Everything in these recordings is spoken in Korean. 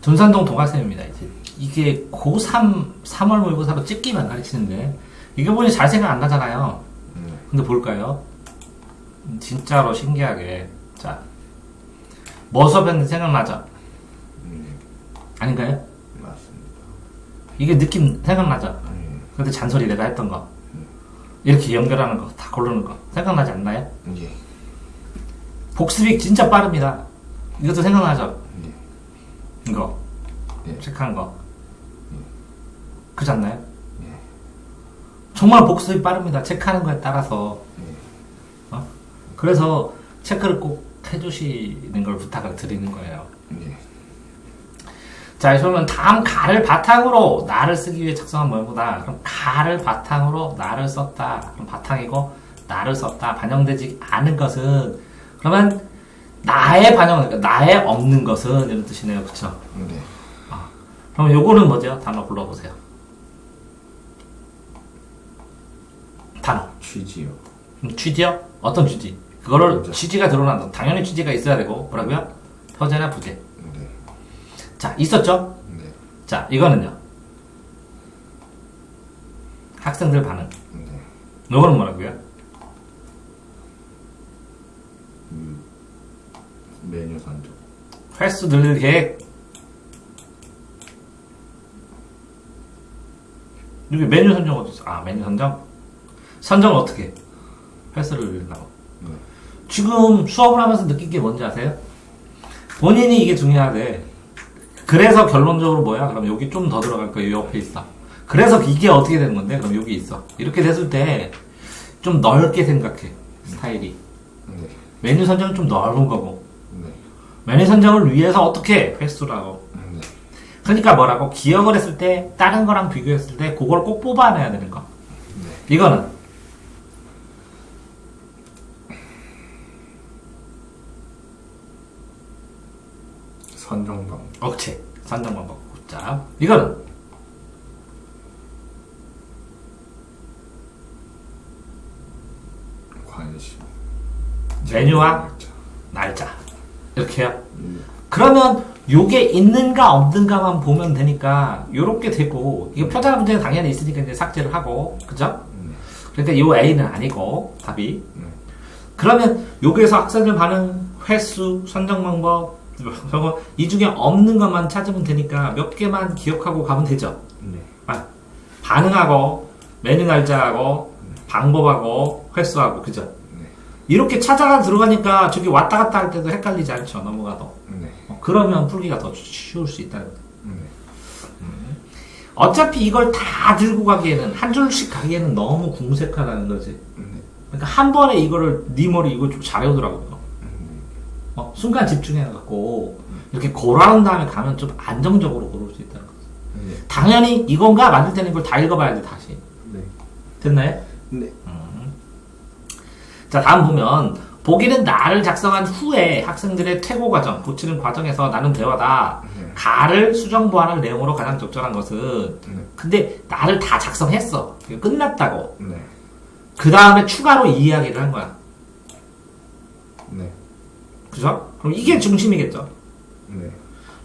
전산동 동아쌤입니다. 이게 고3 3월 모의고사로 찍기만 가르치는데 이게 보니 잘 생각 안 나잖아요. 근데 볼까요? 진짜로 신기하게 자, 뭐 수업했는지 생각나죠? 아닌가요? 맞습니다. 이게 느낌 생각나죠? 근데 잔소리 내가 했던 거 이렇게 연결하는 거 다 고르는 거 생각나지 않나요? 예. 복습이 진짜 빠릅니다. 이것도 생각나죠? 예. 이거 예. 체크한 거 그렇지 않나요? 예. 정말 복습이 빠릅니다. 체크하는 거에 따라서 예. 그래서 체크를 꼭 해주시는 걸 부탁을 드리는 거예요. 예. 자, 그러면 다음 가를 바탕으로 나를 쓰기 위해 작성한 모의고사. 그럼 가를 바탕으로 나를 썼다. 그럼 바탕이고 나를 썼다. 반영되지 않은 것은 그러면 나의 반영, 그러니까 나의 없는 것은 이런 뜻이네요. 그쵸? 네. 그럼 요거는 뭐죠? 단어 불러보세요. 단어. 취지요. 취지요? 어떤 취지? 그거를 그렇죠. 취지가 드러난다. 당연히 취지가 있어야 되고 뭐라고요? 표제나 부제. 네. 자, 있었죠? 네. 자, 이거는요. 학생들 반응. 네. 요거는 뭐라고요? 메뉴 선정. 횟수 늘릴 계획. 여기 메뉴 선정 어디 있어? 아, 메뉴 선정? 선정은 어떻게 해? 횟수를 늘린다고. 네. 지금 수업을 하면서 느낀 게 뭔지 아세요? 본인이 이게 중요하대. 그래서 결론적으로 뭐야? 그럼 여기 좀 더 들어갈 거야. 이 옆에 있어. 그래서 이게 어떻게 되는 건데? 그럼 여기 있어. 이렇게 됐을 때 좀 넓게 생각해. 스타일이. 네. 메뉴 선정은 좀 넓은 거고. 네. 메뉴 선정을 위해서 어떻게 해? 횟수라고. 네. 그러니까 뭐라고? 기억을 했을 때 다른 거랑 비교했을 때 그걸 꼭 뽑아내야 되는 거. 네. 이거는 선정 방법. 억체 선정 방법. 자, 이거는 관심. 메뉴와 날짜. 날짜. 이렇게요. 그러면 요게 있는가 없는가만 보면 되니까 요렇게 되고 이거 표준화 문제가 당연히 있으니까 이제 삭제를 하고 그죠? 그러니까 요 A는 아니고 답이. 그러면 여기에서 학생들 반응, 횟수, 선정 방법 저거 이 중에 없는 것만 찾으면 되니까 몇 개만 기억하고 가면 되죠. 네. 아, 반응하고 메뉴 날짜하고 방법하고 횟수하고 그죠? 네. 이렇게 찾아가 들어가니까 저기 왔다 갔다 할 때도 헷갈리지 않죠. 넘어가도. 네. 그러면 풀기가 더 쉬울 수 있다는 거죠. 네. 어차피 이걸 다 들고 가기에는 한 줄씩 가기에는 너무 궁색하다는 거지. 네. 그러니까 한 번에 이거를 네 머리 이거 좀 잘해오더라고요. 순간 집중해갖고 이렇게 고라운 다음에 가면 좀 안정적으로 고를 수 있다는 거죠. 네. 당연히 이건가 만들 때는 이걸 다 읽어봐야 돼 다시. 네. 됐나요? 네. 자, 다음 보면 보기는 나를 작성한 후에 학생들의 퇴고 과정, 고치는 과정에서 나눈 대화다. 네. 가를 수정 보완할 내용으로 가장 적절한 것은 네. 근데 나를 다 작성했어. 이거 끝났다고. 네. 그 다음에 추가로 이 이야기를 한 거야. 네. 그죠? 그럼 이게 중심이겠죠. 네.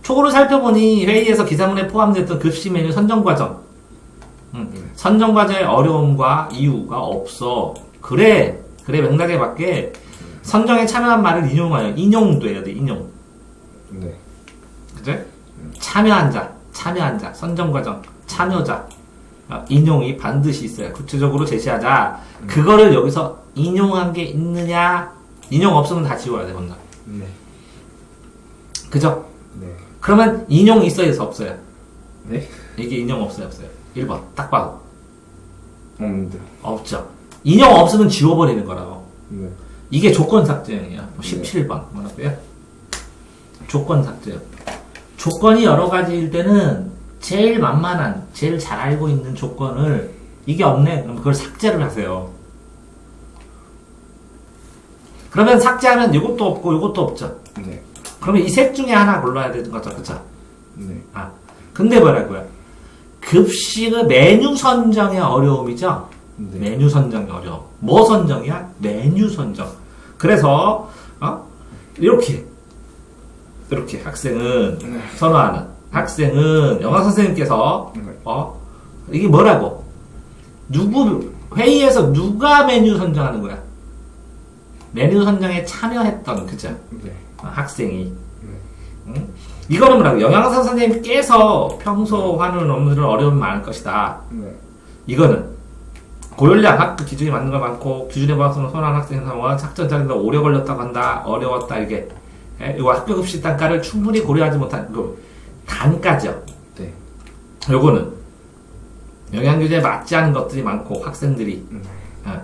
초고를 살펴보니 회의에서 기사문에 포함됐던 급식 메뉴 선정 과정. 선정 과정의 어려움과 이유가 없어. 그래 맥락에 맞게 선정에 참여한 말을 인용하여 인용돼야 돼. 인용. 네. 그죠? 참여한 자, 선정 과정, 참여자. 인용이 반드시 있어야 구체적으로 제시하자. 그거를 여기서 인용한 게 있느냐? 인용 없으면 다 지워야 돼, 먼저. 네. 그죠? 네. 그러면 인용 있어요, 없어요? 네. 이게 인용 없어요, 없어요? 1번. 딱 봐도. 없는데. 없죠. 인용 없으면 지워버리는 거라고. 네. 이게 조건 삭제형이야. 17번. 뭐라고요? 조건 삭제형. 조건이 여러 가지일 때는 제일 만만한, 제일 잘 알고 있는 조건을 이게 없네. 그럼 그걸 삭제를 하세요. 그러면 삭제하면 이것도 없고 이것도 없죠. 네. 그러면 이 셋 중에 하나 골라야 되는 거죠. 그쵸? 네. 아, 근데 뭐라고요? 급식의 메뉴 선정의 어려움이죠? 네. 메뉴 선정의 어려움. 뭐 선정이야? 메뉴 선정. 그래서, 이렇게 학생은 선호하는, 학생은 영어 선생님께서 네. 이게 뭐라고? 회의에서 누가 메뉴 선정하는 거야? 메뉴 선정에 참여했던 그죠? 네. 학생이. 응? 이거는 뭐라고? 영양사 선생님께서 평소 하는 업무들은 어려움이 많을 것이다. 네. 이거는 고열량 학교 기준이 맞는 거 많고 기준에 맞서는 손한 학생 상황과 작전 짜는데 오래 걸렸다고 한다. 어려웠다 이게. 이거 학교 급식 단가를 충분히 고려하지 못한 그 단가죠. 네. 요거는 영양 규제에 맞지 않은 것들이 많고 학생들이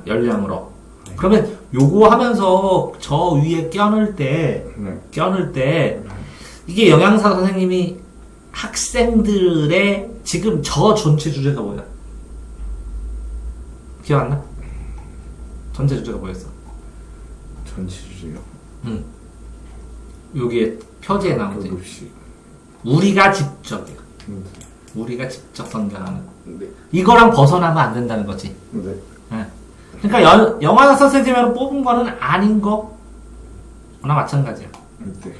열량으로. 그러면 요거 하면서 저 위에 껴넣을 때 이게 영양사 선생님이 학생들의 지금 저 전체 주제가 뭐야? 기억 안 나? 전체 주제가 뭐였어? 전체 주제요. 여기에 표지에 나오지. 급식. 우리가 직접이야. 네. 우리가 직접 선정하는. 네. 이거랑 벗어나면 안 된다는 거지. 네. 예. 그러니까 영양사 선생님으로 뽑은 거는 아닌 거나 마찬가지야. 네.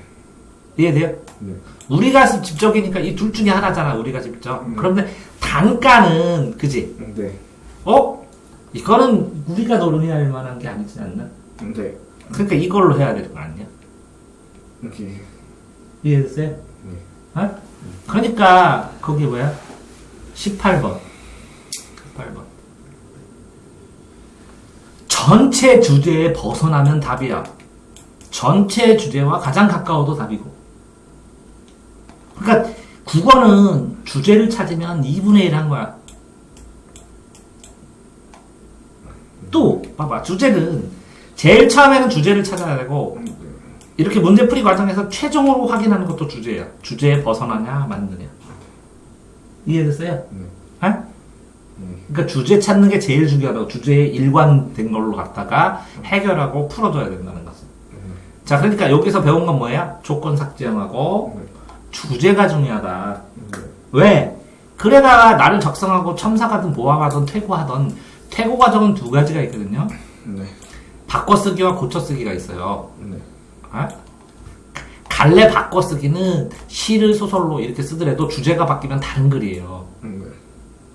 이해돼요? 네. 우리가 직접이니까 이 둘 중에 하나잖아. 우리가 직접. 그런데 단가는 그지? 네. 이거는 우리가 논의할 만한 게 아니지 않나? 네. 그러니까 이걸로 해야 되는 거 아니야? 이렇게. 이해됐어요? 네. 그러니까 거기 뭐야? 18번. 전체 주제에 벗어나면 답이야. 전체 주제와 가장 가까워도 답이고. 그러니까 국어는 주제를 찾으면 2분의 1 한 거야. 또 봐봐. 주제는 제일 처음에는 주제를 찾아야 되고 이렇게 문제풀이 과정에서 최종으로 확인하는 것도 주제야. 주제에 벗어나냐 만드냐. 이해됐어요? 네. 그러니까 주제 찾는 게 제일 중요하다고. 주제에 일관된 걸로 갖다가 해결하고 풀어줘야 된다는 것은. 자, 그러니까 여기서 배운 건 뭐야? 조건 삭제형하고 주제가 중요하다. 왜? 그래가 나를 작성하고 첨삭하든 보완하든 퇴고하든 퇴고 과정은 두 가지가 있거든요. 네. 바꿔쓰기와 고쳐쓰기가 있어요. 네. 갈래 바꿔쓰기는 시를 소설로 이렇게 쓰더라도 주제가 바뀌면 다른 글이에요. 네.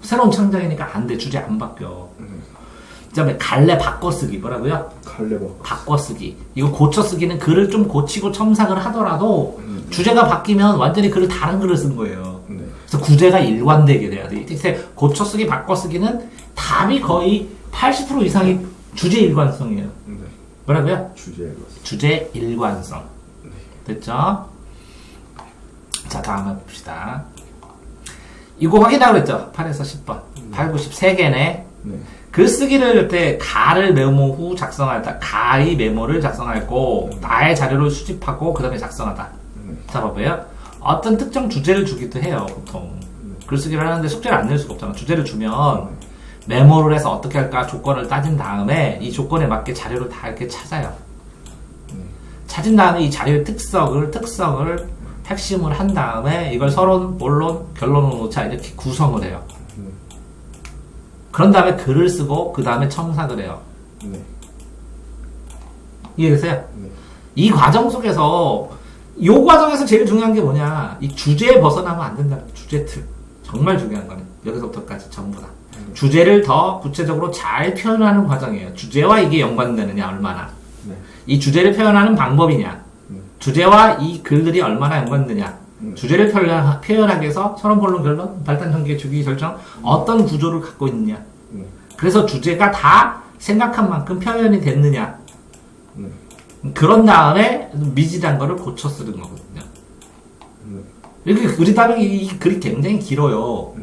새로운 창작이니까 안 돼. 주제 안 바뀌어. 그 다음에 갈래 바꿔쓰기 뭐라고요? 갈래버. 바꿔쓰기. 이거 고쳐쓰기는 글을 좀 고치고 첨삭을 하더라도 주제가 바뀌면 완전히 글을 다른 글을 쓴 거예요. 네. 그래서 구제가 일관되게 돼야 돼. 이때 고쳐쓰기 바꿔쓰기는 답이 거의 80% 이상이 주제 일관성이에요. 네. 뭐라고요? 주제에 주제 일관성. 됐죠? 자, 다음 해봅시다. 이거 확인하고 그랬죠? 8에서 10번. 8, 9, 10 3개네. 네. 글쓰기를 할 때 가를 메모 후 작성하다. 가의 메모를 작성하고 나의 자료를 수집하고 그 다음에 작성하다. 자, 봐봐요. 어떤 특정 주제를 주기도 해요, 보통. 글쓰기를 하는데 숙제를 안 낼 수가 없잖아. 주제를 주면 메모를 해서 어떻게 할까 조건을 따진 다음에 이 조건에 맞게 자료를 다 이렇게 찾아요. 찾은 다음에 이 자료의 특성을 핵심을 한 다음에 이걸 서론, 본론, 결론을 놓자 이렇게 구성을 해요. 그런 다음에 글을 쓰고 그 다음에 첨삭을 해요. 네. 이해되세요? 네. 이 과정 속에서 이 과정에서 제일 중요한 게 뭐냐? 이 주제에 벗어나면 안 된다. 주제 틀. 정말 중요한 거는 여기서부터까지 전부 다. 주제를 더 구체적으로 잘 표현하는 과정이에요. 주제와 이게 연관되느냐 얼마나. 네. 이 주제를 표현하는 방법이냐. 주제와 이 글들이 얼마나 연관되냐. 주제를 표현하기 위해서 서론, 본론, 결론, 발단, 전개, 주기, 결정 어떤 구조를 갖고 있느냐. 그래서 주제가 다 생각한 만큼 표현이 됐느냐. 그런 다음에 미지한 거를 고쳐 쓰는 거거든요. 이렇게 그리다면 이 글이 굉장히 길어요.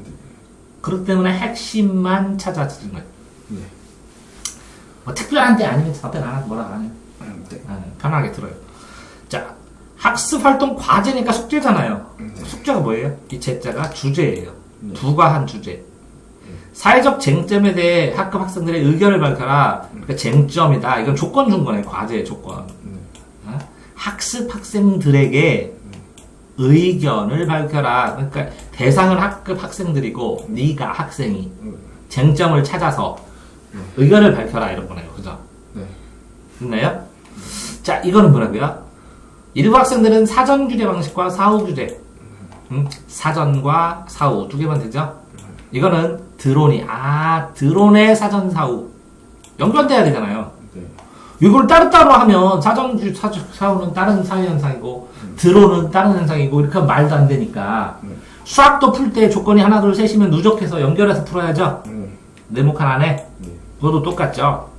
그렇기 때문에 핵심만 찾아주는 거예요. 네. 뭐 특별한 데 아니면 답변 안 하고 뭐라고 안 해요. 네. 편하게 들어요. 자, 학습활동 과제니까 숙제잖아요. 숙제가 뭐예요? 이 제자가 주제예요. 두가 한 주제. 사회적 쟁점에 대해 학급 학생들의 의견을 밝혀라. 그러니까 쟁점이다. 이건 조건 준 거네. 과제의 조건. 학습 학생들에게 의견을 밝혀라. 그러니까 대상은 학급 학생들이고 네가 학생이 쟁점을 찾아서 의견을 밝혀라 이런 거네요. 그죠? 네. 됐나요? 자, 이거는 뭐라고요? 일부 학생들은 사전 규제 방식과 사후 규제 사전과 사후 두 개만 되죠? 이거는 드론이 드론의 사전 사후 연결돼야 되잖아요. 네. 이걸 따로따로 하면 사후는 다른 사회 현상이고 드론은 다른 현상이고 이렇게 하면 말도 안 되니까 수학도 풀 때 조건이 하나 둘 셋이면 누적해서 연결해서 풀어야죠. 네모칸 안에 그것도 똑같죠.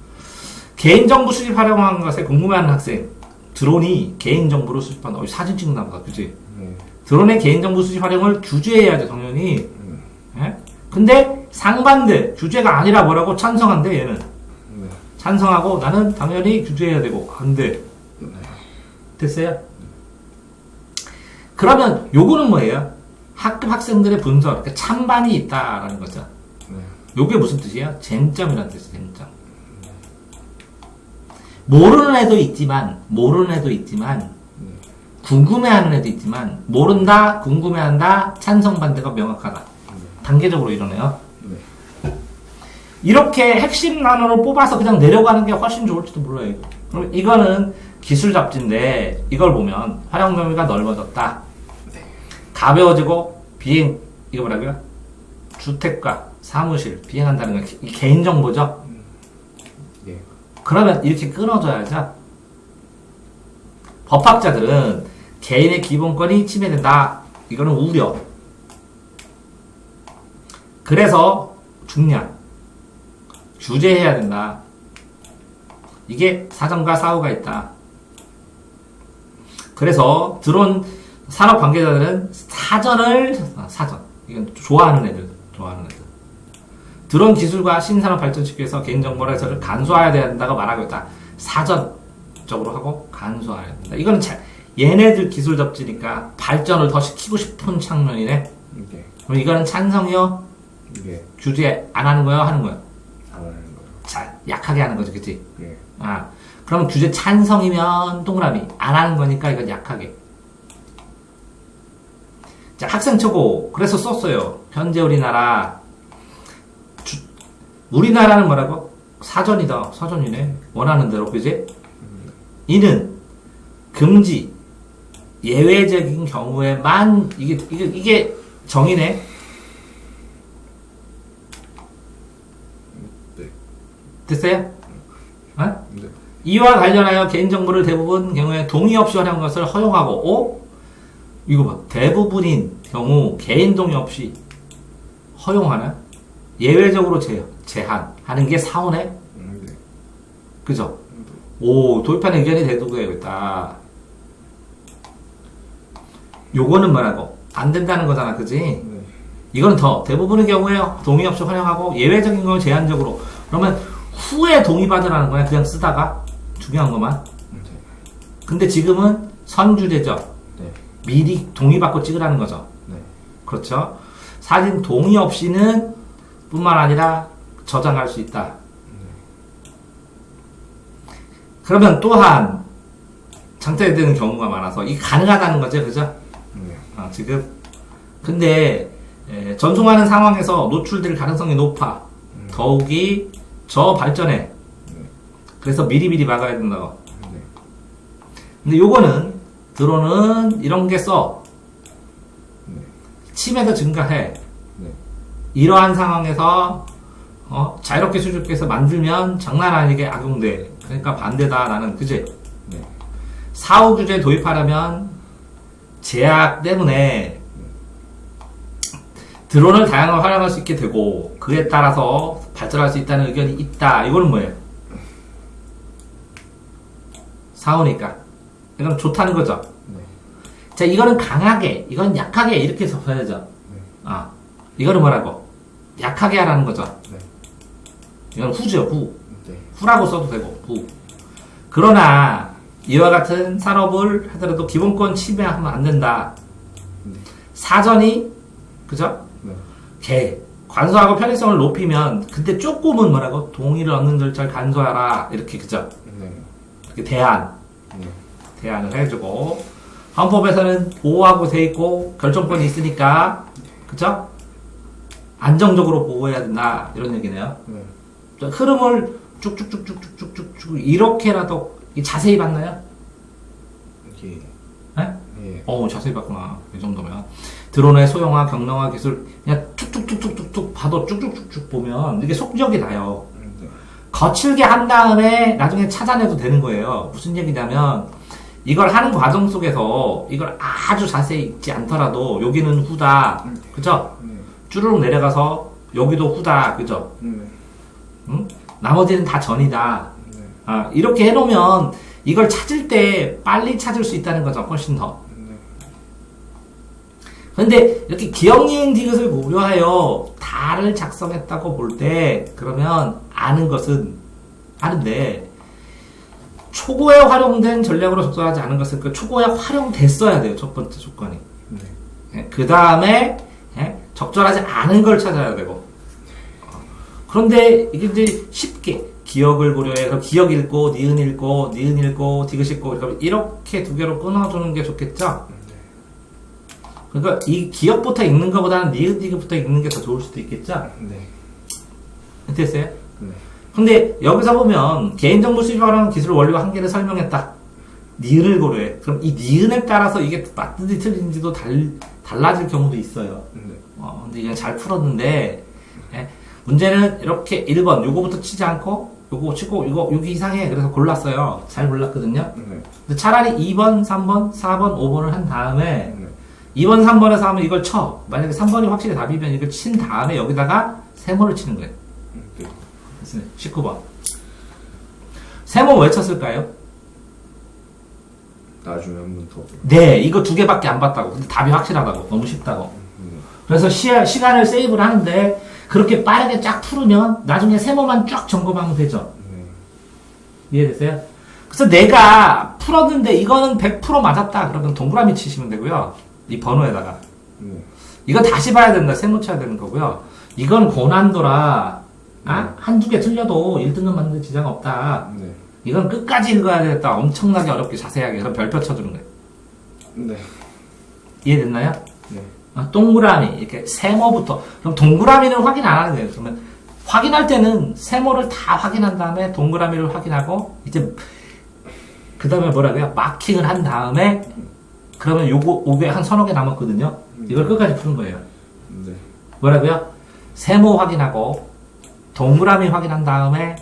개인정보 수집 활용한 것에 궁금해하는 학생 드론이 개인정보를 수집한다. 사진 찍는다 보다 그치? 드론의 개인정보 수집 활용을 규제해야죠 당연히. 예? 근데 상반대 규제가 아니라 뭐라고 찬성한대 얘는. 찬성하고 나는 당연히 규제해야 되고 안돼. 됐어요? 그러면 요거는 뭐예요? 학급 학생들의 분석 그러니까 찬반이 있다라는 거죠. 요게 무슨 뜻이에요? 쟁점이라는 뜻이에요. 쟁점. 모르는 애도 있지만 궁금해하는 애도 있지만 모른다 궁금해한다 찬성 반대가 명확하다. 단계적으로 이러네요. 이렇게 핵심 단어를 뽑아서 그냥 내려가는 게 훨씬 좋을지도 몰라요. 이거. 그럼 이거는 기술 잡지인데 이걸 보면 활용 범위가 넓어졌다. 가벼워지고 비행 이거 뭐라고요? 주택가 사무실 비행한다는 건 개인정보죠. 그러면 이렇게 끊어줘야죠. 법학자들은 개인의 기본권이 침해된다. 이거는 우려. 그래서 중량 규제해야 된다. 이게 사전과 사후가 있다. 그래서 드론 산업 관계자들은 사전 이건 좋아하는 애들 드론 기술과 신산업 발전시키기 위해서 개인정보를 간소화해야 된다고 말하고 있다. 사전적으로 하고 간소화해야 된다. 이거는 얘네들 기술 접지니까 발전을 더 시키고 싶은 측면이네. 그럼 이거는 찬성이요? 규제 안 하는 거요? 하는 거요? 안 하는 거요. 자, 약하게 하는 거지, 그치? 그러면 규제 찬성이면 동그라미. 안 하는 거니까 이건 약하게. 자, 학생 초고. 그래서 썼어요. 현재 우리나라는 뭐라고? 사전이다. 사전이네. 원하는 대로, 그지? 이는 금지. 예외적인 경우에만, 이게 정의네. 됐어요? 어? 네. 이와 관련하여 개인정보를 대부분 경우에 동의 없이 활용한 것을 허용하고, 이거 봐. 대부분인 경우 개인 동의 없이 허용하나? 예외적으로 제한하는 게 사원에? 그죠? 도입한 의견이 대두되고 있다. 요거는 뭐라고? 안 된다는 거잖아, 그지? 이거는 대부분의 경우에 동의 없이 활용하고 예외적인 건 제한적으로. 그러면 후에 동의받으라는 거야, 그냥 쓰다가. 중요한 것만. 근데 지금은 선규제죠. 미리 동의받고 찍으라는 거죠. 그렇죠? 사진 동의 없이는 뿐만 아니라 저장할 수 있다. 그러면 또한 장착되는 경우가 많아서 이게 가능하다는 거죠, 그죠? 지금 근데 전송하는 상황에서 노출될 가능성이 높아. 더욱이 저 발전에 그래서 미리미리 막아야 된다고. 근데 요거는 드론은 이런 게 침해도 증가해. 이러한 상황에서 자유롭게 수집해서 만들면 장난 아니게 악용돼. 그러니까 반대다 나는 그지? 사후 규제 도입하려면 제약 때문에 드론을 다양하게 활용할 수 있게 되고 그에 따라서 발전할 수 있다는 의견이 있다. 이거는 뭐예요? 사후니까 이건 좋다는 거죠. 자, 이거는 강하게, 이건 약하게 이렇게 써야죠. 이거는 뭐라고? 약하게 하라는 거죠. 이건 후죠, 후. 후라고 써도 되고, 후. 그러나 이와 같은 산업을 하더라도 기본권 침해하면 안 된다. 사전이 그죠? 관소하고 편의성을 높이면 그때 조금은 뭐라고? 동의를 얻는 절차를 간소하라. 이렇게 그죠? 이렇게 대안을 해주고 헌법에서는 보호하고 돼 있고 결정권이 있으니까 그죠? 안정적으로 보호해야 된다. 이런 얘기네요. 흐름을 쭉쭉쭉쭉쭉쭉쭉 이렇게라도 자세히 봤나요? 예. 네? 자세히 봤구나. 이 정도면. 드론의 소형화, 경량화 기술 그냥 툭툭툭툭툭툭 봐도 쭉쭉쭉쭉 보면 이게 속력이 나요. 네. 거칠게 한 다음에 나중에 찾아내도 되는 거예요. 무슨 얘기냐면 이걸 하는 과정 속에서 이걸 아주 자세히 읽지 않더라도 여기는 후다, 그죠? 네. 쭈르륵 내려가서 여기도 후다, 그죠? 네. 응? 나머지는 다 전이다. 네. 아, 이렇게 해놓으면 이걸 찾을 때 빨리 찾을 수 있다는 거죠. 훨씬 더. 네. 근데 이렇게 기억, 니은, 디귿을 고려하여 다를 작성했다고 볼 때 그러면 아는 것은 아는데 초고에 활용된 전략으로 적절하지 않은 것은 그 초고에 활용됐어야 돼요. 첫 번째 조건이. 네. 그 다음에 적절하지 않은 걸 찾아야 되고. 그런데 이게 이제 쉽게 기억을 고려해서 기억 읽고 니은 읽고 니은 읽고 디귿 읽고 이렇게 두 개로 끊어주는 게 좋겠죠. 그러니까 이 기억부터 읽는 것보다는 니은 디귿부터 읽는 게 더 좋을 수도 있겠죠. 네. 됐어요? 네. 근데 여기서 보면 개인정보 수집하는 기술 원리와 한계를 설명했다. 니은을 고려해. 그럼 이 니은에 따라서 이게 맞든지 틀린지도 달라질 경우도 있어요. 네. 근데 이건 잘 풀었는데 문제는 이렇게 1번 요거부터 치지 않고 요거 치고 이거 여기 이상해. 그래서 골랐어요. 잘 골랐거든요. 네. 근데 차라리 2번, 3번, 4번, 5번을 한 다음에 네. 2번, 3번에서 하면 이걸 쳐. 만약에 3번이 확실히 답이면 이걸 친 다음에 여기다가 세모를 치는 거예요. 네. 됐습니다. 19번. 세모 왜 쳤을까요? 나중에 한 번 더. 네, 이거 두 개밖에 안 봤다고. 근데 답이 확실하다고. 너무 쉽다고. 그래서 시간을 세이브를 하는데 그렇게 빠르게 쫙 풀으면 나중에 세모만 쫙 점검하면 되죠. 네. 이해됐어요? 그래서 내가 풀었는데 이거는 100% 맞았다. 그러면 동그라미 치시면 되고요. 이 번호에다가. 네. 이건 다시 봐야 된다. 세모 쳐야 되는 거고요. 이건 고난도라. 한두 개 틀려도 1등급 맞는 데 지장 없다. 네. 이건 끝까지 읽어야 되겠다. 엄청나게 어렵게 자세하게. 그럼 별표 쳐주는 거예요. 네. 이해됐나요? 네. 동그라미. 이렇게 세모부터. 그럼 동그라미는 확인 안 하는 거예요. 그러면 확인할 때는 세모를 다 확인한 다음에 동그라미를 확인하고 이제 그 다음에 뭐라고요? 마킹을 한 다음에 그러면 요게 한 서너 개 남았거든요. 이걸 끝까지 푸는 거예요. 네. 뭐라고요? 세모 확인하고 동그라미 확인한 다음에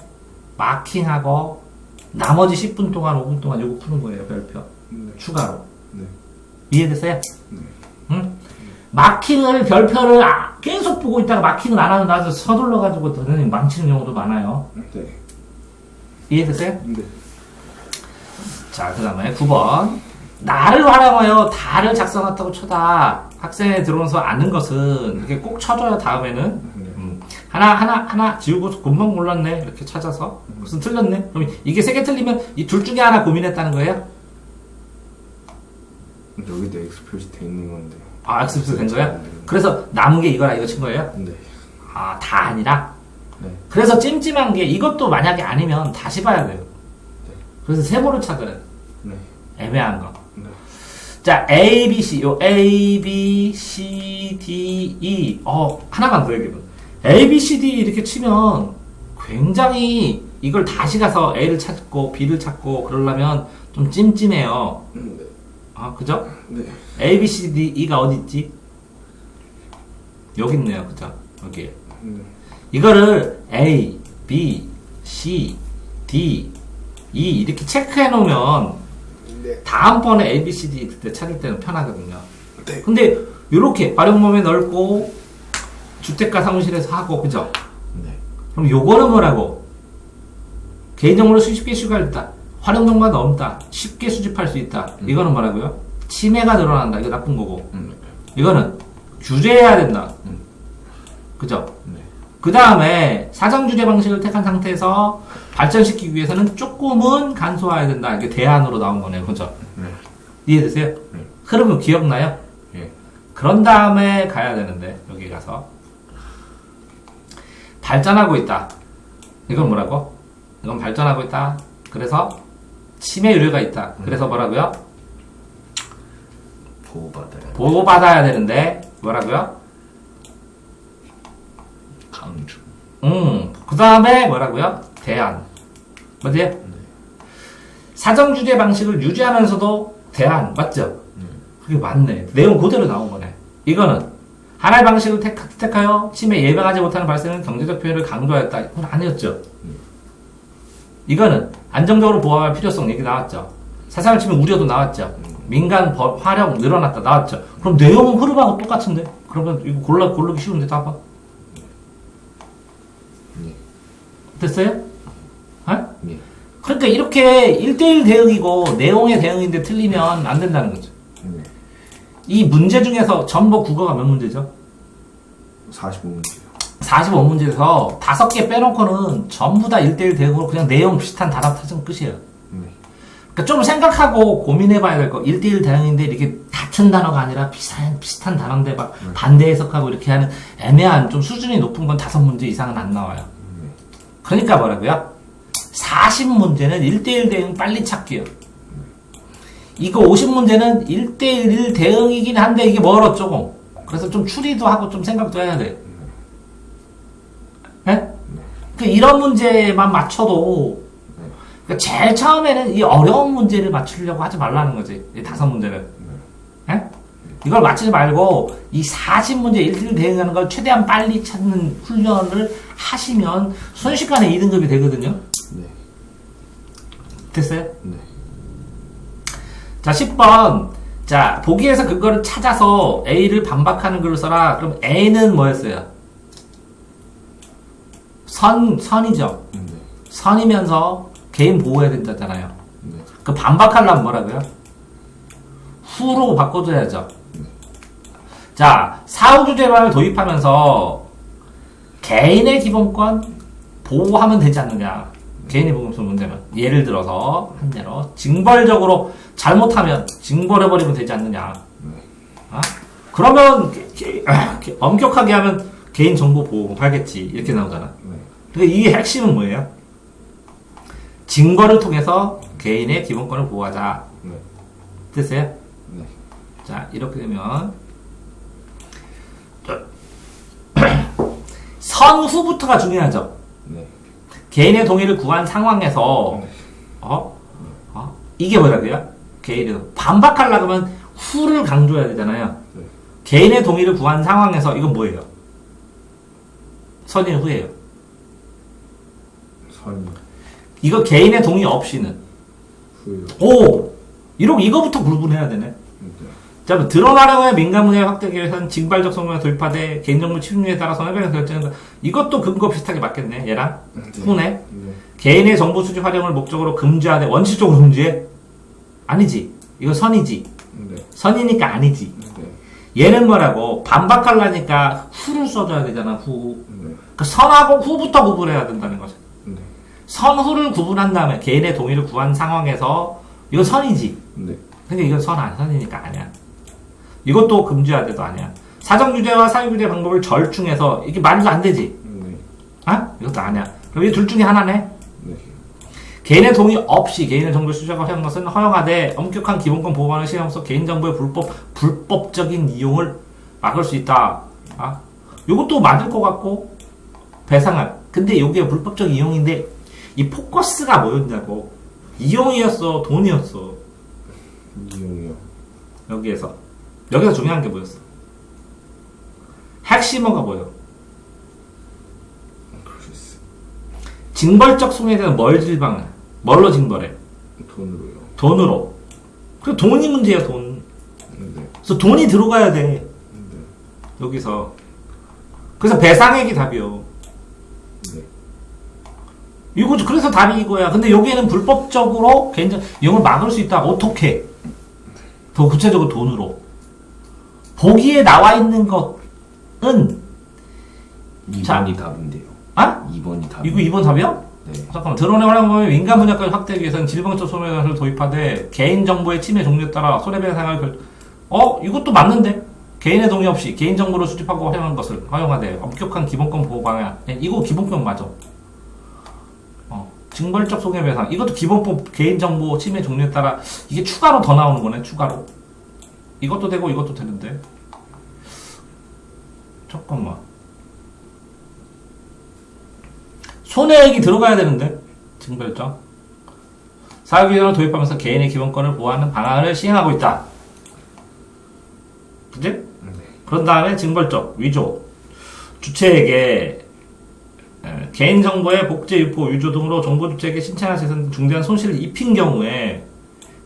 마킹하고 나머지 10분 동안 5분 동안 요거 푸는 거예요. 별표. 네. 추가로. 네. 이해됐어요? 네. 응? 마킹을 별표를 계속 보고 있다가 마킹을 안 하면 나서 서둘러가지고 선생님 망치는 경우도 많아요. 네. 이해됐어요? 네. 자, 그 다음에 9번. 나를 활용하여 다를 작성했다고 쳐다. 학생에 들어오면서 아는 것은 이렇게 꼭 쳐줘요, 다음에는. 하나 지우고 금방 몰랐네. 이렇게 찾아서. 무슨 틀렸네. 그럼 이게 3개 틀리면 이 둘 중에 하나 고민했다는 거예요? 여기도 X 표시돼 있는 건데. X 된 거예요? 그래서 남은 게 이거라 이거 친 거예요? 네. 다 아니라? 네. 그래서 찜찜한 게 이것도 만약에 아니면 다시 봐야 돼요. 그래서 세모를 찾아야 돼요. 네. 애매한 거. 네. 자, A, B, C. A, B, C, D, E. 하나만 더 얘기해봐. A, B, C, D 이렇게 치면 굉장히 이걸 다시 가서 A를 찾고 B를 찾고 그러려면 좀 찜찜해요. 네. 그죠? 네. A, B, C, D, E가 어디 있지? 여기 있네요. 그죠? 여기. 네. 이거를 A, B, C, D, E 이렇게 체크해 놓으면 네. 다음번에 A, B, C, D 그때 찾을 때는 편하거든요. 네. 근데 이렇게 활용범위 넓고 주택가 사무실에서 하고 그죠? 네. 그럼 요거는 뭐라고? 개인정보를 수십 개 수집했다. 활용정보가 넘다. 쉽게 수집할 수 있다. 이거는 뭐라고요? 침해가 늘어난다. 이거 나쁜 거고. 이거는 규제해야 된다. 그죠? 네. 그 다음에 사정규제 방식을 택한 상태에서 발전시키기 위해서는 조금은 간소화해야 된다. 이게 대안으로 나온 거네요. 그죠? 네. 이해되세요? 네. 흐름은 기억나요? 예. 그런 다음에 가야 되는데, 여기 가서. 발전하고 있다. 이건 뭐라고? 이건 발전하고 있다. 그래서 침해 우려가 있다. 그래서 뭐라고요? 보호받아야. 보호받아야 되는데, 뭐라고요? 강조. 그 다음에 뭐라고요? 대안. 맞아요? 사정규제 방식을 유지하면서도 대안. 맞죠? 그게 맞네. 내용 그대로 나온 거네. 이거는 하나의 방식을 택하여 침해 예방하지 못하는 발생은 경제적 피해를 강조하였다. 이건 아니었죠. 이거는 안정적으로 보호할 필요성 얘기 나왔죠. 사상을 치면 우려도 나왔죠. 민간 활용 늘어났다 나왔죠. 그럼 내용은 흐름하고 똑같은데? 그러면 이거 고르기 쉬운데 답은? 됐어요? 예. 그러니까 이렇게 1대1 대응이고 내용의 대응인데 틀리면 안 된다는 거죠. 네. 이 문제 중에서 전부 국어가 몇 문제죠? 45문제요. 45문제에서 5개 빼놓고는 전부 다 1대1 대응으로 그냥 내용 비슷한 단어 찾으면 끝이에요. 네. 그러니까 좀 생각하고 고민해봐야 될 거. 1대1 대응인데 이렇게 같은 단어가 아니라 비슷한 단어인데 막 반대 해석하고 이렇게 하는 애매한 좀 수준이 높은 건 5문제 이상은 안 나와요. 그러니까 뭐라고요? 40문제는 1대1 대응 빨리 찾기요. 이거 50문제는 1대1 대응이긴 한데 이게 멀어 조금. 그래서 좀 추리도 하고 좀 생각도 해야 돼. 네? 그 이런 문제만 맞춰도 그러니까 제일 처음에는 이 어려운 문제를 맞추려고 하지 말라는 거지. 이 5문제는. 네? 이걸 맞추지 말고 이 40문제 1대1 대응하는 걸 최대한 빨리 찾는 훈련을 하시면 순식간에 2등급이 되거든요. 네. 됐어요? 네. 자, 10번. 자, 보기에서 그거를 찾아서 A를 반박하는 글을 써라. 그럼 A는 뭐였어요? 선이죠. 네. 선이면서 개인 보호해야 된다잖아요. 네. 그 반박하려면 뭐라고요? 후로 바꿔줘야죠. 자, 사후주제만을 도입하면서 개인의 기본권 보호하면 되지 않느냐. 개인의 보호권 문제는. 예를 들어서, 한 예로, 징벌적으로 잘못하면 징벌해버리면 되지 않느냐. 어? 그러면, 엄격하게 하면 개인정보 보호 하겠지. 이렇게 나오잖아. 그러니까 이 핵심은 뭐예요? 징벌을 통해서 개인의 기본권을 보호하자. 네. 됐어요? 네. 자, 이렇게 되면 선후부터가 중요하죠. 네. 개인의 동의를 구한 상황에서 이게 뭐라고요? 개인의 반박하려고 하면 후를 강조해야 되잖아요. 네. 개인의 동의를 구한 상황에서 이건 뭐예요? 선의 후예요. 선. 이거 개인의 동의 없이는 후요. 오! 이거부터 구분해야 되네. 네. 자, 드러나려고의 민간문의 확대하기 위해서는 징발적 성명을 도입하되 개인정보 침해에 따라 손해배상 결정한다. 이것도 근거 비슷하게 맞겠네. 얘랑 후네. 네. 개인의 정보 수집 활용을 목적으로 금지하되 원칙적으로 금지해? 아니지. 이거 선이지. 네. 선이니까 아니지. 네. 얘는 뭐라고 반박하려니까 후를 써줘야 되잖아. 후. 네. 그 선하고 후부터 구분해야 된다는 거죠. 네. 선후를 구분한 다음에 개인의 동의를 구한 상황에서 이건 선이지. 네. 근데 이건 선이니까 아니야. 이것도 금지해야 돼도 아니야. 사정규제와 사유규제 방법을 절충해서 이게 말도 안 되지. 네. 아? 이것도 아니야. 그럼 이 둘 중에 하나네. 네. 개인의 동의 없이 개인의 정보를 수집하고 하는 것은 허용하되 엄격한 기본권 보호하는 시행으로서 개인정보의 불법적인 이용을 막을 수 있다. 아? 이것도 맞을 것 같고 배상할. 근데 이게 불법적 이용인데 이 포커스가 뭐였냐고. 이용이었어, 돈이었어. 이용이요. 여기서 중요한 게 뭐였어? 핵심어가 뭐예요? 그럴 수 있어. 징벌적 손해에 대한 뭘로 징벌해? 돈으로요. 돈으로. 그래 돈이 문제야 돈. 네. 그래서 돈이 들어가야 돼. 네. 여기서. 그래서 배상액이 답이요. 네. 이거 그래서 답이 이거야. 근데 여기에는 불법적으로 이용을 막을 수 있다. 어떻게? 더 구체적으로 돈으로. 보기에 나와 있는 것은 2번이 자. 답인데요. 아? 2번이 답. 이거 2번 답이야? 네. 잠깐만. 드론의 활용범위 민간 분야까지 확대하기 위해서는 질병적 손해배상을 도입하되 개인정보의 침해 종류에 따라 손해배상을 이것도 맞는데? 개인의 동의 없이 개인정보를 수집하고 활용하는 것을 허용하되 엄격한 기본권 보호 방향. 이거 기본권 맞아. 징벌적 손해배상. 이것도 기본법 개인정보 침해 종류에 따라 이게 추가로 더 나오는 거네. 추가로. 이것도 되고 이것도 되는데. 잠깐만. 손해액이 들어가야 되는데. 징벌적. 사회규정을 도입하면서 개인의 기본권을 보호하는 방안을 시행하고 있다. 그지? 네. 그런 다음에 징벌적 위조. 주체에게 개인정보의 복제, 유포, 위조 등으로 정보 주체에게 신체나 재산 등 중대한 손실을 입힌 경우에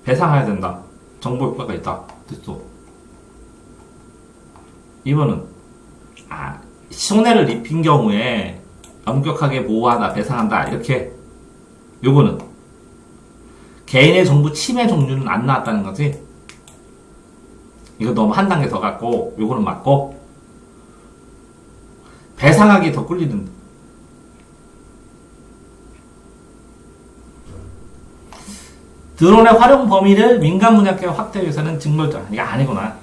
배상해야 된다. 정보 효과가 있다. 됐어. 2번은 손해를 입힌 경우에 엄격하게 보호하다, 배상한다. 이렇게. 요거는 개인의 정보 침해 종류는 안 나왔다는 거지. 이거 너무 한 단계 더 갔고, 요거는 맞고, 배상하기 더 끌리는. 드론의 활용 범위를 민간 분야계 확대 위해서는 징벌적. 이게 아니구나.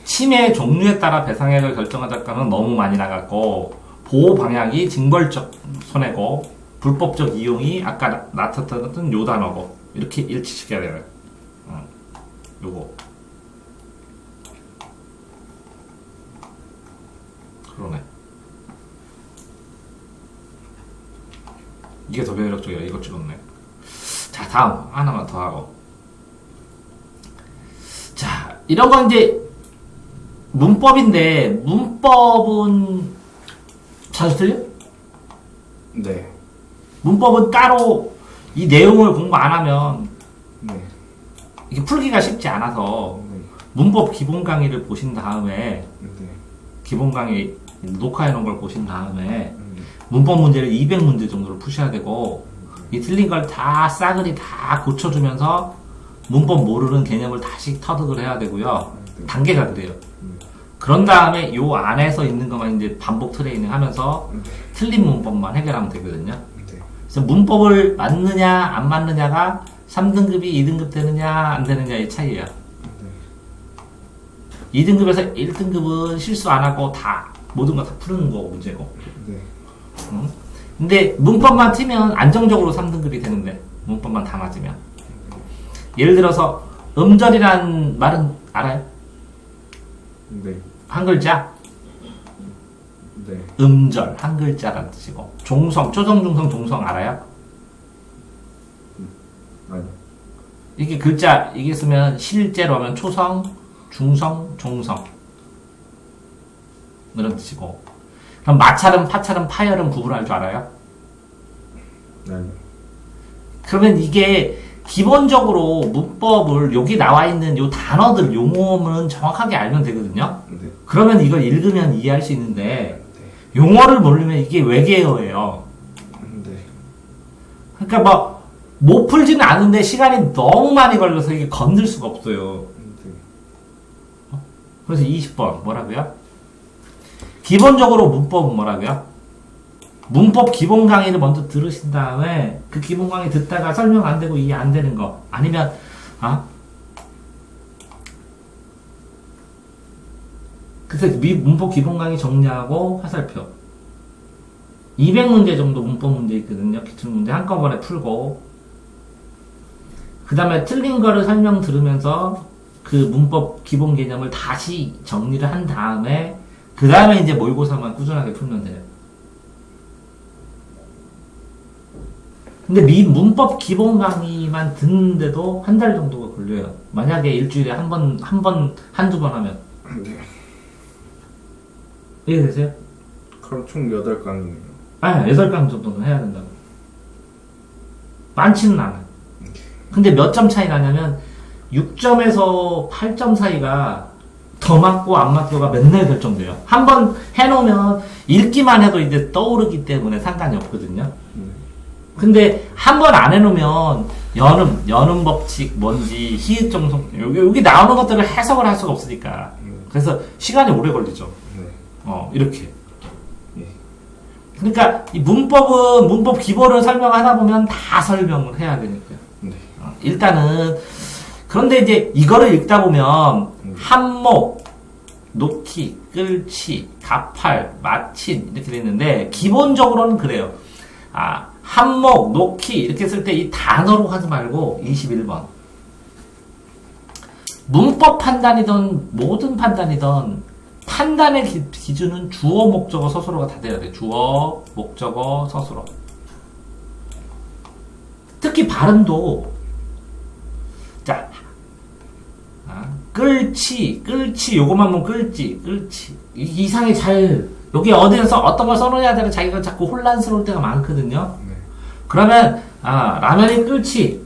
침해 종류에 따라 배상액을 결정하자가는 너무 많이 나갔고, 보호 방향이 징벌적 손해고, 불법적 이용이 아까 나타났던 요 단어고, 이렇게 일치시켜야 돼요. 요거. 그러네. 이게 더 매력적이야. 이거 찍었네. 자, 다음 하나만 더 하고. 자, 이런 건 이제 문법인데, 문법은 자주 틀려? 네. 문법은 따로 이 내용을 공부 안 하면 네. 이게 풀기가 쉽지 않아서 네. 문법 기본 강의를 보신 다음에 네. 기본 강의 녹화해 놓은 걸 보신 다음에 문법 문제를 200문제 정도를 푸셔야 되고, 이 틀린 걸 다 싸그리 다 고쳐주면서 문법 모르는 개념을 다시 터득을 해야 되고요. 단계가 그래요. 그런 다음에 요 안에서 있는 것만 이제 반복 트레이닝 하면서 틀린 문법만 해결하면 되거든요. 그래서 문법을 맞느냐 안 맞느냐가 3등급이 2등급 되느냐 안 되느냐의 차이예요. 2등급에서 1등급은 실수 안 하고 다 모든 거 다 푸는 거 문제고. 근데 문법만 틀면 안정적으로 3등급이 되는데, 문법만 다 맞으면. 예를 들어서 음절이란 말은 알아요? 네. 한 글자? 네. 음절, 한 글자란 뜻이고. 종성, 초성, 중성, 종성 알아요? 아니. 이게 글자, 이게 쓰면 실제로 하면 초성, 중성, 종성. 이런 뜻이고. 그럼 마찰은, 파찰은, 파열은 구분할 줄 알아요? 아니. 그러면 이게 기본적으로 문법을 여기 나와 있는 요 단어들, 용어는 정확하게 알면 되거든요? 네. 그러면 이걸 읽으면 이해할 수 있는데, 네. 용어를 모르면 이게 외계어예요. 네. 그러니까 뭐, 못 풀지는 않은데 시간이 너무 많이 걸려서 이게 건들 수가 없어요. 네. 그래서 20번, 뭐라고요? 기본적으로 문법은 뭐라고요? 문법 기본 강의를 먼저 들으신 다음에 그 기본 강의 듣다가 설명 안 되고 이해 안 되는 거, 아니면 그래서 문법 기본 강의 정리하고 화살표 200문제 정도 문법 문제 있거든요. 기출문제 한꺼번에 풀고, 그 다음에 틀린 거를 설명 들으면서 그 문법 기본 개념을 다시 정리를 한 다음에 그 다음에 이제 모의고사만 꾸준하게 풀면 돼요. 근데 문법 기본 강의만 듣는데도 한 달 정도가 걸려요. 만약에 일주일에 한두 번 하면. 네. 이해되세요? 그럼 총 8강이네요. 8강 정도는 해야 된다고. 많지는 않아요. 근데 몇 점 차이 나냐면 6점에서 8점 사이가 더 맞고 안 맞고가 맨날 결정돼요. 한번 해놓으면 읽기만 해도 이제 떠오르기 때문에 상관이 없거든요. 근데 한 번 안 해놓으면 연음 법칙, 뭔지, 희읍정성, 여기 나오는 것들을 해석을 할 수가 없으니까. 그래서 시간이 오래 걸리죠. 이렇게. 그러니까 이 문법은 문법 기본을 설명하다 보면 다 설명을 해야 되니까요. 일단은 그런데 이제 이거를 읽다 보면 한목, 놓기, 끌치, 가팔, 마친 이렇게 되는데 기본적으로는 그래요. 한목, 놓기 이렇게 쓸 때 이 단어로 하지 말고 21번. 문법 판단이든 모든 판단이든 판단의 기준은 주어, 목적어, 서술어가 다 돼야 돼. 주어, 목적어, 서술어. 특히 발음도 자, 끌치 요것만 보면 끌치 이상이 잘 여기 어디에서 어떤 걸 써놓아야 되나 자기가 자꾸 혼란스러울 때가 많거든요. 네. 그러면 라면이 끌치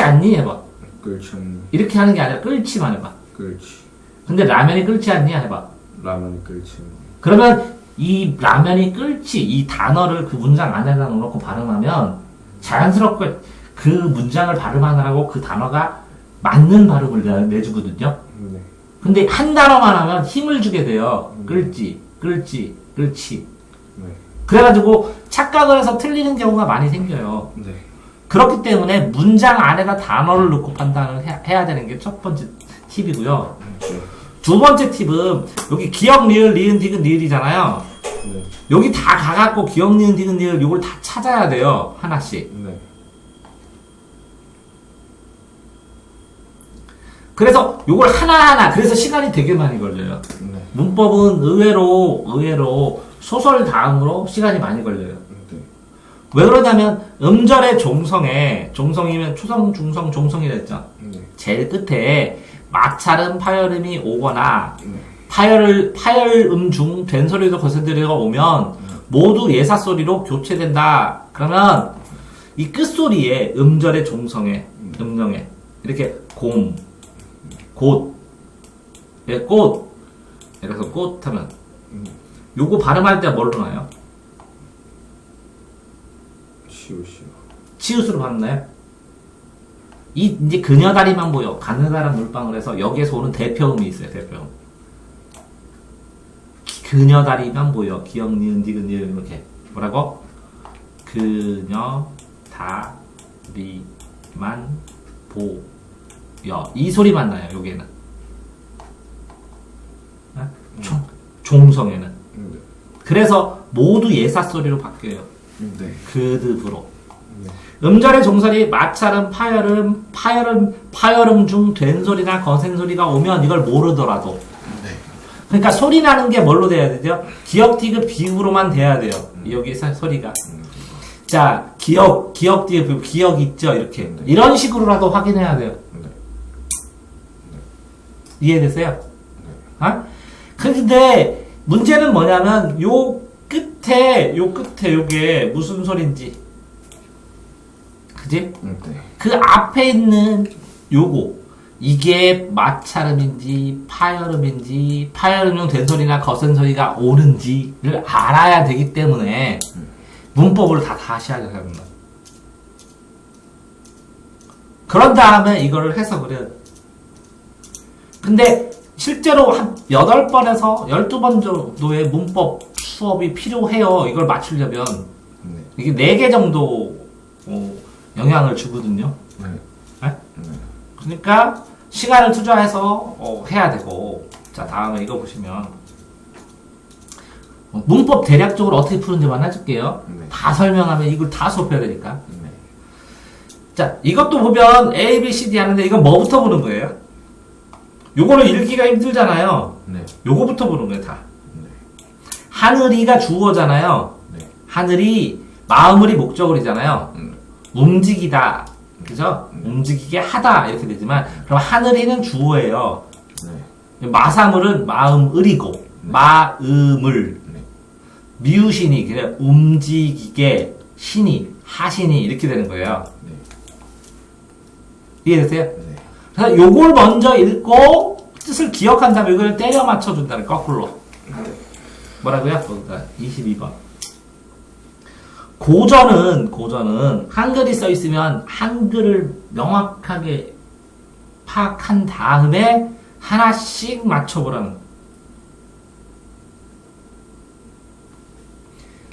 않니 해봐. 끌치 않니. 이렇게 하는 게 아니라 끌치만 해봐. 끌치. 근데 라면이 끌치 않니 해봐. 라면이 끌치 않니. 그러면 이 라면이 끌치 이 단어를 그 문장 안에다 넣어놓고 발음하면 자연스럽게 그 문장을 발음하느라고 그 단어가 맞는 발음을 내주거든요. 네. 근데 한 단어만 하면 힘을 주게 돼요. 끌치. 네. 그래가지고 착각을 해서 틀리는 경우가 많이 생겨요. 네. 그렇기 때문에 문장 안에다 단어를 넣고 판단을 해야 되는 게 첫 번째 팁이고요. 네. 두 번째 팁은 여기 기억, 리을, 니은, 디귿, 리을이잖아요. 네. 여기 다 가갖고 기억, 니은, 디귿, 리을 요걸 다 찾아야 돼요. 하나씩. 네. 그래서 요걸 하나하나 그래서 시간이 되게 많이 걸려요. 네. 문법은 의외로 소설 다음으로 시간이 많이 걸려요. 네. 왜 그러냐면 음절의 종성이면 초성, 중성, 종성이라 했죠. 네. 제일 끝에 마찰음, 파열음이 오거나 네. 파열음 중 된소리도 거센소리가 오면 모두 예사소리로 교체된다. 그러면 이 끝소리에 음절의 종성에 음령에 이렇게 꽃 그래서 꽃 하면 요거 발음할 때 뭘로 나요? 시오. 치읓으로 발음나요? 이제 그녀다리만 보여. 가느다란 물방울 해서 여기에서 오는 대표음이 있어요. 대표음. 그녀다리만 보여. 기억, 니은, 디귿, 니은 이렇게. 뭐라고? 그녀다리만 보여. 이 소리만 나요. 여기에는. 종성에는. 네. 그래서 모두 예사소리로 바뀌어요. 네. 그드브로. 네. 음절의 종설이 마찰음, 파열음 중 된소리나 거센소리가 오면 이걸 모르더라도. 네. 그러니까 소리 나는 게 뭘로 돼야 되죠? 기억, 디귿, 비읍으로만 돼야 돼요. 여기 소리가. 자, 기억, 디귿, 비읍, 기억 있죠? 이렇게. 이런 식으로라도 확인해야 돼요. 네. 이해됐어요? 아? 근데 문제는 뭐냐면 요 끝에 요게 무슨 소린지. 그지? 네. 그 앞에 있는 요거 이게 마찰음인지 파열음용 된소리나 거센소리가 오는지를 알아야 되기 때문에 문법을 다시 하게 합니다. 그런 다음에 이거를 해석을 해요. 근데 실제로 한 8번에서 12번 정도의 문법 수업이 필요해요. 이걸 맞추려면 네. 이게 4개 정도 영향을 주거든요. 네. 네? 네. 그러니까 시간을 투자해서 해야 되고. 자, 다음에 이거 보시면 문법 대략적으로 어떻게 푸는지만 해줄게요. 네. 다 설명하면 이걸 다 수업해야 되니까. 네. 자, 이것도 보면 A, B, C, D 하는데 이건 뭐부터 보는 거예요? 요거는 읽기가 힘들잖아요. 네. 요거부터 보는 거예요, 다. 네. 하늘이가 주어잖아요. 네. 하늘이 마음을이 목적어리잖아요. 움직이다. 그죠? 움직이게 하다. 이렇게 되지만, 그럼 하늘이는 주어예요. 네. 마사물은 마음을이고, 마음을. 네. 미우신이, 그냥 움직이게, 신이, 하신이, 이렇게 되는 거예요. 네. 이해됐어요? 네. 그래서 요걸 먼저 읽고, 뜻을 기억한 다음에 이걸 때려 맞춰준다는 거꾸로. 뭐라고요? 22번. 고전은 한글이 써 있으면 한글을 명확하게 파악한 다음에 하나씩 맞춰보라는.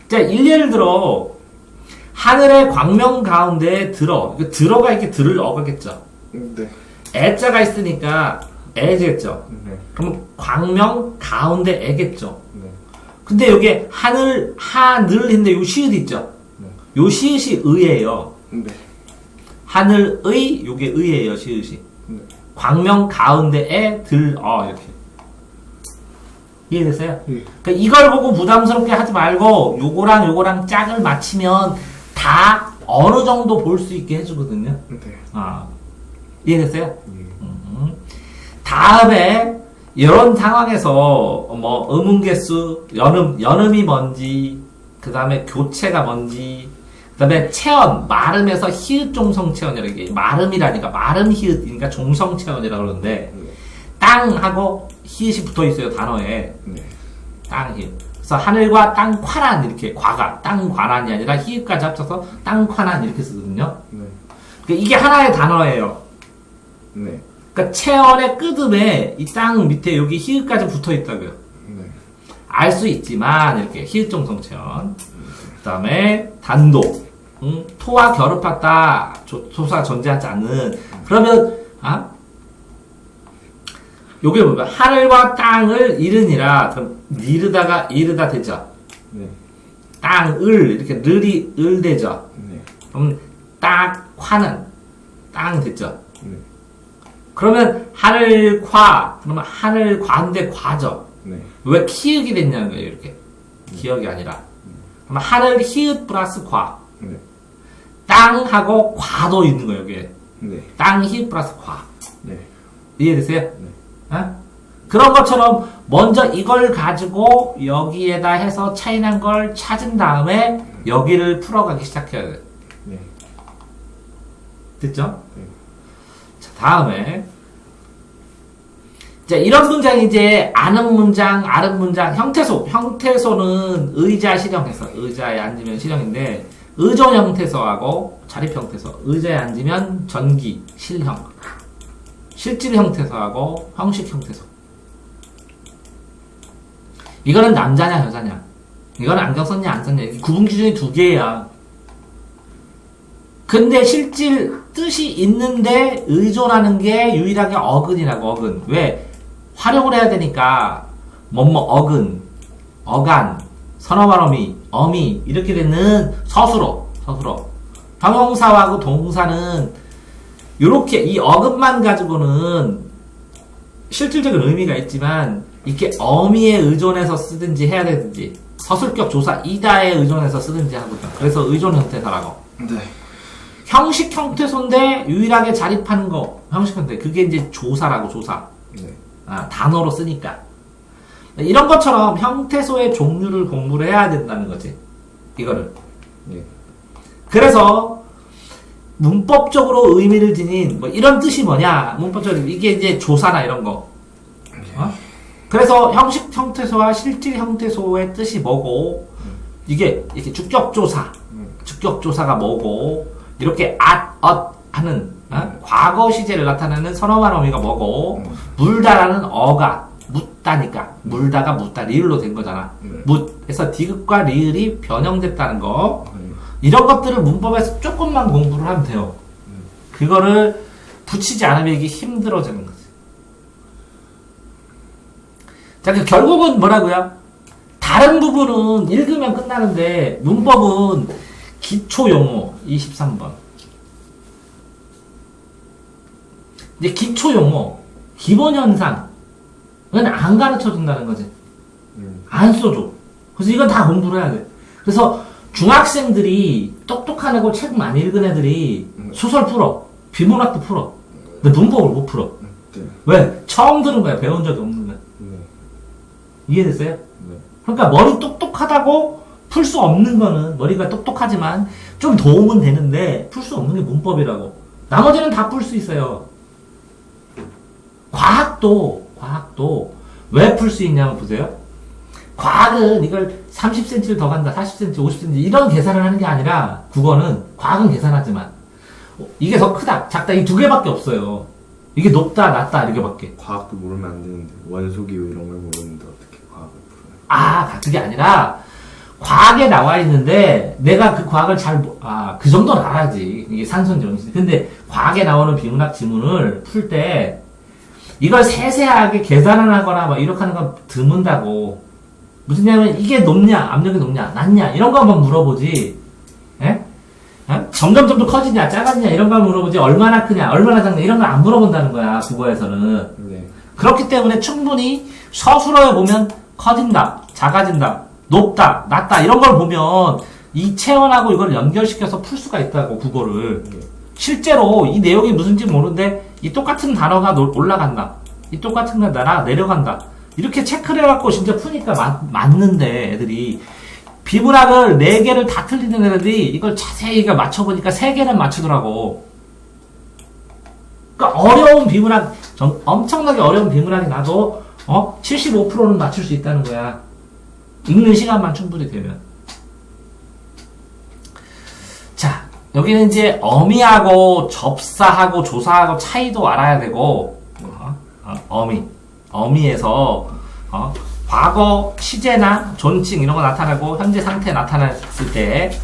자, 일례를 들어 하늘의 광명 가운데 들어가 이렇게 들을 어가겠죠. 네. 애자가 있으니까 애겠죠. 네. 그럼 광명 가운데 애겠죠. 네. 근데 여기 하늘인데 요 시읒 있죠. 네. 요 시읒이 의예요. 네. 하늘의 요게 의예요. 시읒이. 네. 광명 가운데에 이렇게. 이해됐어요? 네. 그러니까 이걸 보고 부담스럽게 하지 말고 요거랑 짝을 맞추면 다 어느 정도 볼 수 있게 해주거든요. 네. 이해됐어요? 네. 다음에 이런 상황에서 뭐 의문개수, 연음이 뭔지, 그 다음에 교체가 뭔지, 그 다음에 체언, 마름에서 히읗 종성체언이라고 이게 마름이라니까 마름 히읗이니까 종성체언이라고 그러는데 땅하고 히읗이 붙어 있어요 단어에. 네. 땅 히읗. 그래서 하늘과 땅kwa난 이렇게 과가 땅과난이 아니라 히읗까지 합쳐서 땅kwa난 이렇게 쓰거든요. 네. 그러니까 이게 하나의 단어예요. 네. 그러니까 체언의 끄듬에 이 땅 밑에 여기 히읗까지 붙어 있다고요. 네. 알 수 있지만 이렇게 히읗 종성체언. 그 다음에 단도. 토와 결합했다. 조사 존재하지 않는. 그러면 요게 뭐야? 하늘과 땅을 이르니라. 그럼 이르다가 이르다 되죠. 네. 땅을 이렇게 늘이 을 되죠. 네. 그럼 땅화는 땅 됐죠. 네. 그러면 하늘과 그러면 하늘과인데 과죠. 네. 왜 키읔이 됐냐는 거예요. 이렇게 기억이 아니라. 그러면 하늘 히읗 플러스 과. 네. 땅하고 과도 있는 거예요. 여기에. 네. 땅 히읗 플러스 과. 네. 이해되세요? 네. 어? 그런 것처럼 먼저 이걸 가지고 여기에다 해서 차이난 걸 찾은 다음에 여기를 풀어가기 시작해야 돼요. 네. 됐죠? 네. 자, 다음에 자, 이런 문장이 이제 아는 문장, 아는 문장, 형태소. 형태소는 의자 실형해서 의자에 앉으면 실형인데 의존 형태소하고 자립 형태소. 의자에 앉으면 전기, 실형. 실질 형태소하고 형식 형태소. 이거는 남자냐 여자냐. 이거는 안경 썼냐 안 썼냐. 구분 기준이 두 개야. 근데 실질 뜻이 있는데 의존하는 게 유일하게 어근이라고. 어근. 왜? 활용을 해야 되니까 뭐뭐 어근, 어간, 선어말 어미 이렇게 되는 서술어. 형용사하고 동사는 요렇게 이 어근만 가지고는 실질적인 의미가 있지만 이렇게 어미에 의존해서 쓰든지 해야 되든지 서술격 조사 이다에 의존해서 쓰든지 하거든. 그래서 의존 형태사라고. 네. 형식 형태소인데 유일하게 자립하는 거 형식 형태 그게 이제 조사라고. 조사. 네. 단어로 쓰니까 이런 것처럼 형태소의 종류를 공부를 해야 된다는 거지. 이거를. 네. 그래서 문법적으로 의미를 지닌 뭐 이런 뜻이 뭐냐. 문법적으로 이게 이제 조사나 이런 거. 그래서 형식 형태소와 실질 형태소의 뜻이 뭐고 이게 이렇게 주격조사. 주격조사가 뭐고 이렇게 하는 과거 시제를 나타내는 선어말 어미가 뭐고 물다라는 어가 묻다니까 물다가 묻다 리을로 된 거잖아. 묻에서 디귿과 리을이 변형됐다는 거. 이런 것들을 문법에서 조금만 공부를 하면 돼요. 그거를 붙이지 않으면 이게 힘들어지는 거지. 자, 그 결국은 뭐라고요? 다른 부분은 읽으면 끝나는데 문법은 기초 용어 23번. 이제 기초 용어, 기본 현상은 안 가르쳐 준다는 거지. 안 써줘. 그래서 이건 다 공부를 해야 돼. 그래서 중학생들이 똑똑한 애고 책 많이 읽은 애들이 소설 풀어. 비문학도 풀어. 근데 문법을 못 풀어. 네. 왜? 처음 들은 거야. 배운 적이 없는 거야. 네. 이해됐어요? 네. 그러니까 머리 똑똑하다고 풀 수 없는 거는 머리가 똑똑하지만 좀 도움은 되는데 풀 수 없는 게 문법이라고. 나머지는 다 풀 수 있어요. 과학도 왜 풀 수 있냐면 보세요. 과학은 이걸 30cm를 더 간다, 40cm, 50cm 이런 계산을 하는 게 아니라 국어는 과학은 계산하지만 이게 더 크다, 작다 이 두 개밖에 없어요. 이게 높다, 낮다 이렇게밖에. 과학도 모르면 안 되는데 원소기호 이런 걸 모르는데 어떻게 과학을 풀어요? 그게 아니라 과학에 나와 있는데 내가 그 과학을 그 정도는 알아야지. 이게 산소인지 음식. 근데 과학에 나오는 비문학 지문을 풀 때 이걸 세세하게 계산을 하거나 막 이렇게 하는 건 드문다고. 무슨 냐면 이게 높냐, 압력이 높냐, 낮냐 이런 거 한번 물어보지. 예? 점점 커지냐, 작았냐 이런 거 물어보지. 얼마나 크냐, 얼마나 작냐 이런 걸 안 물어본다는 거야 국어에서는. 네. 그렇기 때문에 충분히 서술어에 보면 커진다, 작아진다, 높다, 낮다 이런 걸 보면 이 체언하고 이걸 연결시켜서 풀 수가 있다고 국어를. 실제로 이 내용이 무슨지 모르는데 이 똑같은 단어가 올라간다. 이 똑같은 거 내려간다. 이렇게 체크를 해갖고 진짜 푸니까 맞는데 애들이 비문학을 4개를 다 틀리는 애들이 이걸 자세히 맞춰보니까 3개는 맞추더라고. 그러니까 어려운 비문학, 엄청나게 어려운 비문학이 나도 75%는 맞출 수 있다는 거야. 읽는 시간만 충분히 되면. 자, 여기는 이제 어미하고 접사하고 조사하고 차이도 알아야 되고, 어미에서 과거 시제나 존칭 이런 거 나타나고 현재 상태 나타났을 때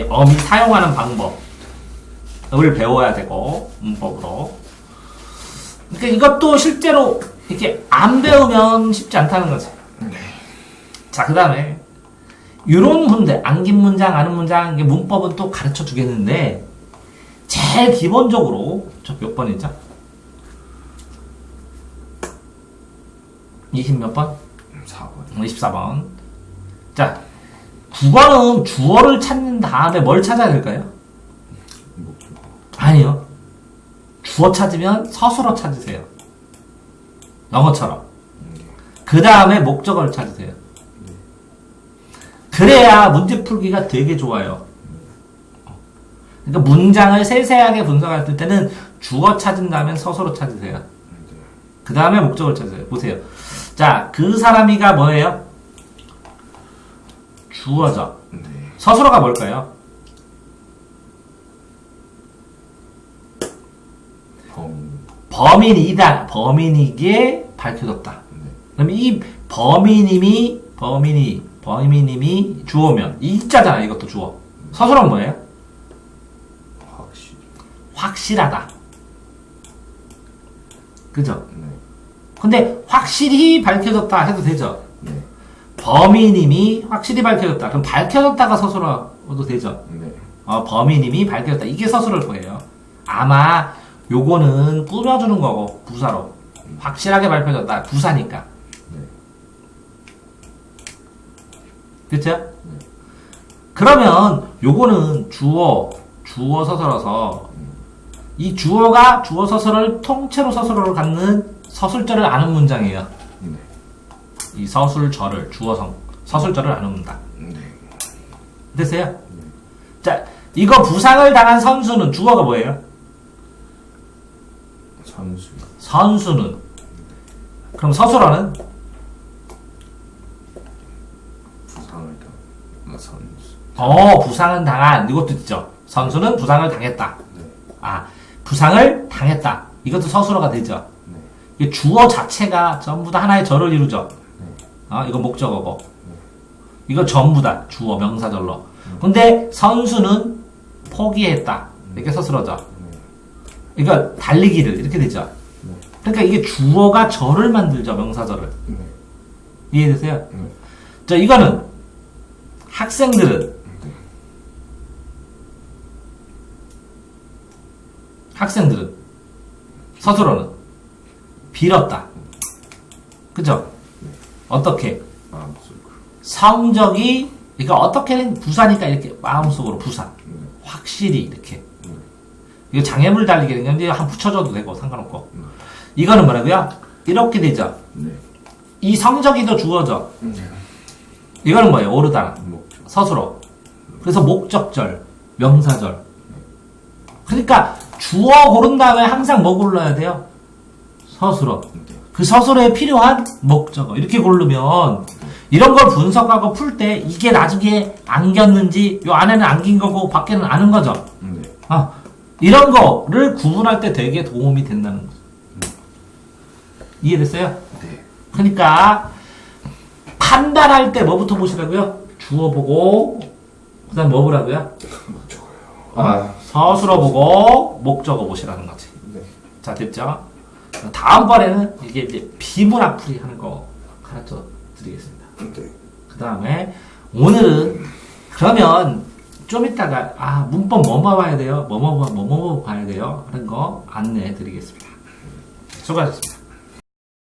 어미 사용하는 방법을 배워야 되고 문법으로. 그러니까 이것도 실제로 이렇게 안 배우면 쉽지 않다는 거지. 자, 그 다음에 이런 문제, 암긴 문장, 아는 문장, 이게 문법은 또 가르쳐 주겠는데 제일 기본적으로 저 몇 번이죠? 20 몇 번? 4번. 24번. 자, 9번은 주어를 찾는 다음에 뭘 찾아야 될까요? 목적어. 아니요. 주어 찾으면 서술어 찾으세요. 영어처럼. 그 다음에 목적어를 찾으세요. 그래야 문제 풀기가 되게 좋아요. 그러니까 문장을 세세하게 분석할 때는 주어 찾은 다음에 서술어 찾으세요. 그 다음에 목적어를 찾으세요. 보세요. 자, 그 사람이가 뭐예요? 주어죠. 서술어가 뭘까요? 범인이다. 범인이기에 밝혀졌다. 그럼 이 범인님이 주어면 이자잖아. 이것도 주어. 서술어는 뭐예요? 확실하다. 그죠? 근데 확실히 밝혀졌다 해도 되죠? 범인님이 확실히 밝혀졌다. 그럼 밝혀졌다가 서술어도 되죠? 범인님이 밝혀졌다. 이게 서술어일 거예요. 아마 요거는 꾸며주는 거고 부사로 확실하게 밝혀졌다. 부사니까. 그쵸? 그러면 요거는 주어 서술어서 이 주어가 주어 서술을 통째로 서술어로 갖는 서술절을 아는 문장이에요. 이 서술절을 서술절을 아는 문장. 됐어요? 자, 이거 부상을 당한 선수는 주어가 뭐예요? 선수는. 그럼 서술어는? 부상은 당한. 이것도 있죠. 선수는 부상을 당했다. 부상을 당했다. 이것도 서술어가 되죠. 이 주어 자체가 전부 다 하나의 절을 이루죠. 이거 목적어고. 이거 전부 다 주어 명사절로. 근데 선수는 포기했다. 이렇게 서술어죠. 이거 달리기를 이렇게 되죠. 그러니까 이게 주어가 절을 만들죠. 명사절을. 이해되세요? 자, 이거는 학생들은 서술어는 빌었다. 그죠? 어떻게? 성적이, 그러니까 어떻게는 부사니까 이렇게 마음속으로 부사. 확실히 이렇게. 이거 장애물 달리기 되는 건데 한 붙여줘도 되고 상관없고. 이거는 뭐라고요? 이렇게 되죠. 이 성적이도 주어져. 이거는 뭐예요? 오르다. 서술어. 그래서 목적절, 명사절. 그러니까 주어 고른 다음에 항상 뭐 골라야 돼요? 서술어. 그 서술어에 필요한 목적어. 이렇게 고르면 이런 걸 분석하고 풀 때 이게 나중에 안겼는지 요 안에는 안긴 거고 밖에는 아는 거죠. 이런 거를 구분할 때 되게 도움이 된다는 거죠. 이해됐어요? 그러니까 판단할 때 뭐부터 보시라고요? 주어 보고 그 다음 뭐 보라고요? 서술어 보고 목적어 보시라는 거지. 자, 됐죠? 다음번에는 이게 이제 비문학 풀이 하는 거 가르쳐 드리겠습니다. 그 다음에 오늘은 그러면 좀 이따가 문법 뭐뭐 봐야 돼요? 뭐뭐 봐야 돼요? 하는 거 안내해 드리겠습니다. 수고하셨습니다.